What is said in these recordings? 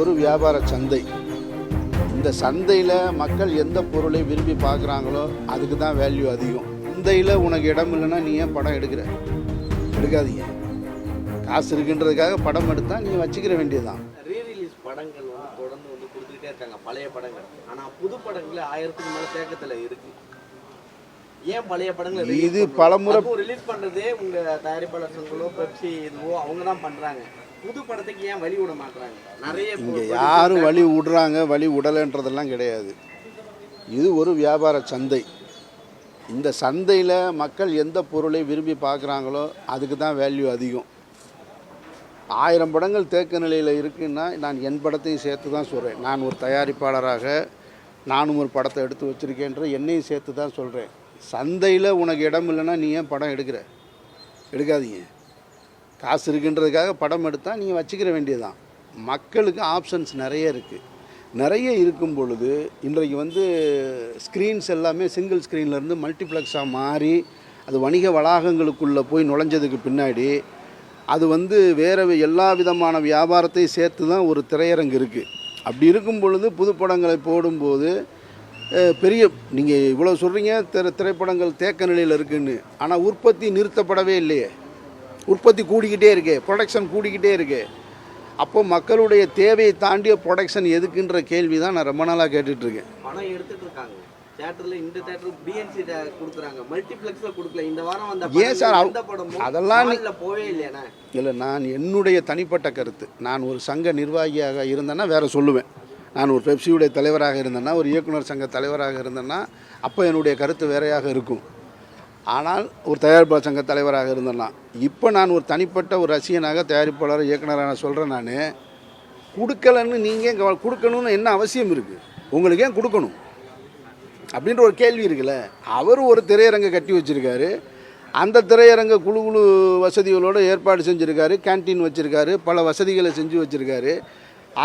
ஒரு வியாபார சந்தை. இந்த சந்தையில் மக்கள் எந்த பொருளை விரும்பி பார்க்குறாங்களோ அதுக்கு தான் வேல்யூ அதிகம். சந்தையில் உனக்கு இடம் இல்லைன்னா நீ ஏன் படம் எடுக்காதீங்க. காசு இருக்குன்றதுக்காக படம் எடுத்தால் நீங்கள் வச்சுக்கிற வேண்டியதுதான். ரீரிலீஸ் படங்கள் தொடர்ந்து கொடுத்துக்கிட்டே இருக்காங்க, பழைய படங்கள். ஆனால் புது படங்கள் 1000க்கு மேலே தேக்கத்தில் இருக்கு. ஏன் பழைய படங்கள் இது பலமுறை ரிலீஸ் பண்ணுறதே உங்கள் தயாரிப்பாளர் சங்களோ பெப்சி இதுவோ அவங்க தான் பண்ணுறாங்க. புது படத்துக்கு ஏன் வழி விட மாட்டுறாங்க? நிறைய இங்கே யாரும் வழி விடுறாங்க, வழி விடலைன்றதெல்லாம் கிடையாது. இது ஒரு வியாபார சந்தை. இந்த சந்தையில் மக்கள் எந்த பொருளை விரும்பி பார்க்குறாங்களோ அதுக்கு தான் வேல்யூ அதிகம். 1000 படங்கள் தேக்க நிலையில் இருக்குன்னா நான் என் படத்தையும் சேர்த்து தான் சொல்கிறேன். நான் ஒரு தயாரிப்பாளராக நானும் ஒரு படத்தை எடுத்து வச்சுருக்கேன்ற என்னையும் சேர்த்து தான் சொல்கிறேன். சந்தையில் உனக்கு இடம் இல்லைன்னா நீ ஏன் படம் எடுக்காதீங்க. காசு இருக்குன்றதுக்காக படம் எடுத்தால் நீங்கள் வச்சுக்கிற வேண்டியதுதான். மக்களுக்கு ஆப்ஷன்ஸ் நிறைய இருக்கும் பொழுது இன்றைக்கு ஸ்க்ரீன்ஸ் எல்லாமே சிங்கிள் ஸ்க்ரீன்லேருந்து மல்டிப்ளெக்ஸாக மாறி அது வணிக வளாகங்களுக்குள்ளே போய் நுழைஞ்சதுக்கு பின்னாடி அது வேறு எல்லா விதமான வியாபாரத்தையும் சேர்த்து தான் ஒரு திரையரங்கு இருக்குது. அப்படி இருக்கும் பொழுது புது படங்களை போடும்போது பெரிய நீங்கள் இவ்வளோ சொல்கிறீங்க திரைப்படங்கள் தேக்க நிலையில் இருக்குன்னு, ஆனால் உற்பத்தி நிறுத்தப்படவே இல்லையே. உற்பத்தி கூடிக்கிட்டே இருக்கே, ப்ரொடக்ஷன் கூடிக்கிட்டே இருக்கே. அப்போ மக்களுடைய தேவையை தாண்டிய ப்ரொடக்ஷன் எதுக்குன்ற கேள்வி தான் நான் ரொம்ப நாளாக கேட்டுட்ருக்கேன். பணம் எடுத்துகிட்டு இருக்காங்க தியேட்டரில், இந்த தியேட்டர் பிஎன்சி கொடுக்குறாங்க, மல்டிப்ளெக்ஸில் கொடுக்கல. இந்த வாரம் ஏன் சார் அதெல்லாம் போவே இல்லையாண்ணா? இல்லை, நான் என்னுடைய தனிப்பட்ட கருத்து. நான் ஒரு சங்க நிர்வாகியாக இருந்தேன்னா வேறு சொல்லுவேன். நான் ஒரு பெப்சியுடைய தலைவராக இருந்தேன்னா, ஒரு இயக்குனர் சங்க தலைவராக இருந்தேன்னா அப்போ என்னுடைய கருத்து வேறையாக இருக்கும். ஆனால் ஒரு தயாரிப்பாளர் சங்க தலைவராக இருந்தேன்னா, இப்போ நான் ஒரு தனிப்பட்ட ஒரு ரசிகனாக தயாரிப்பாளர் இயக்குனராக நான் சொல்கிறேன். நான் கொடுக்கலன்னு நீங்கள் கொடுக்கணும்னு என்ன அவசியம் இருக்குது? உங்களுக்கு ஏன் கொடுக்கணும் அப்படின்ற ஒரு கேள்வி இருக்குல்ல. அவர் ஒரு திரையரங்கை கட்டி வச்சுருக்காரு. அந்த திரையரங்க குழு வசதிகளோடு ஏற்பாடு செஞ்சுருக்காரு, கேன்டீன் வச்சுருக்காரு, பல வசதிகளை செஞ்சு வச்சுருக்காரு.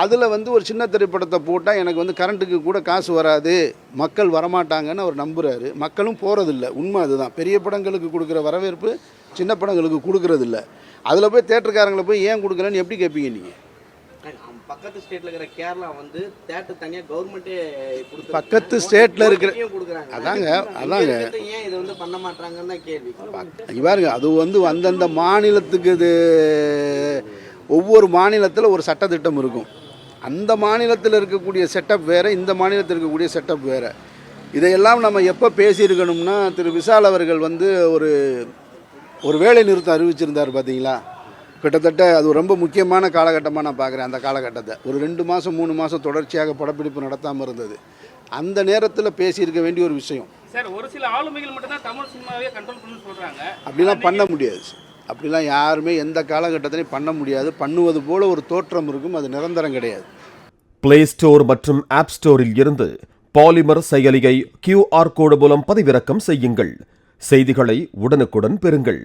அதில் ஒரு சின்ன திரைப்படத்தை போட்டால் எனக்கு கரண்ட்டுக்கு கூட காசு வராது, மக்கள் வரமாட்டாங்கன்னு அவர் நம்புகிறாரு. மக்களும் போகிறதில்ல. உண்மை அதுதான். பெரிய படங்களுக்கு கொடுக்குற வரவேற்பு சின்ன படங்களுக்கு கொடுக்குறதில்ல. அதில் போய் தேட்டருக்காரங்களை போய் ஏன் கொடுக்கலன்னு எப்படி கேட்பீங்க நீங்கள்? பக்கத்து ஸ்டேட்டில் இருக்கிற கேரளா தேட்டர் தனியாக கவர்மெண்ட்டே கொடுத்து பக்கத்து ஸ்டேட்டில் இருக்கிற அதாங்க ஏன் இது பண்ண மாட்டாங்கன்னு தான் கேள்வி. பாருங்க, அது அந்தந்த மாநிலத்துக்கு இது ஒவ்வொரு மாநிலத்தில் ஒரு சட்டத்திட்டம் இருக்கும். அந்த மாநிலத்தில் இருக்கக்கூடிய செட்டப் வேறு, இந்த மாநிலத்தில் இருக்கக்கூடிய செட்டப் வேறு. இதையெல்லாம் நம்ம எப்போ பேசியிருக்கணும்னா, திரு விஷால் அவர்கள் ஒரு வேலை நிறுத்தம் அறிவிச்சிருந்தார் பார்த்தீங்களா. கிட்டத்தட்ட அது ரொம்ப முக்கியமான காலகட்டமாக நான் பார்க்குறேன். அந்த காலகட்டத்தை ஒரு 2 மாதம் 3 மாதம் தொடர்ச்சியாக படப்பிடிப்பு நடத்தாமல் இருந்தது. அந்த நேரத்தில் பேசியிருக்க வேண்டிய ஒரு விஷயம். சார், ஒரு சில ஆளுமைகள் மட்டும்தான் தமிழ் சினிமாவே கண்ட்ரோல் பண்ணி சொல்கிறாங்க. அப்படிலாம் பண்ண முடியாது. அப்படிலாம் யாருமே எந்த காலகட்டத்திலையும் பண்ண முடியாது. பண்ணுவது போல ஒரு தோற்றம் இருக்கும், அது நிரந்தரம் கிடையாது. பிளே ஸ்டோர் மற்றும் ஆப் ஸ்டோரில் இருந்து பாலிமர் செயலியை QR கோடு மூலம் பதிவிறக்கம் செய்யுங்கள். செய்திகளை உடனுக்குடன் பெறுங்கள்.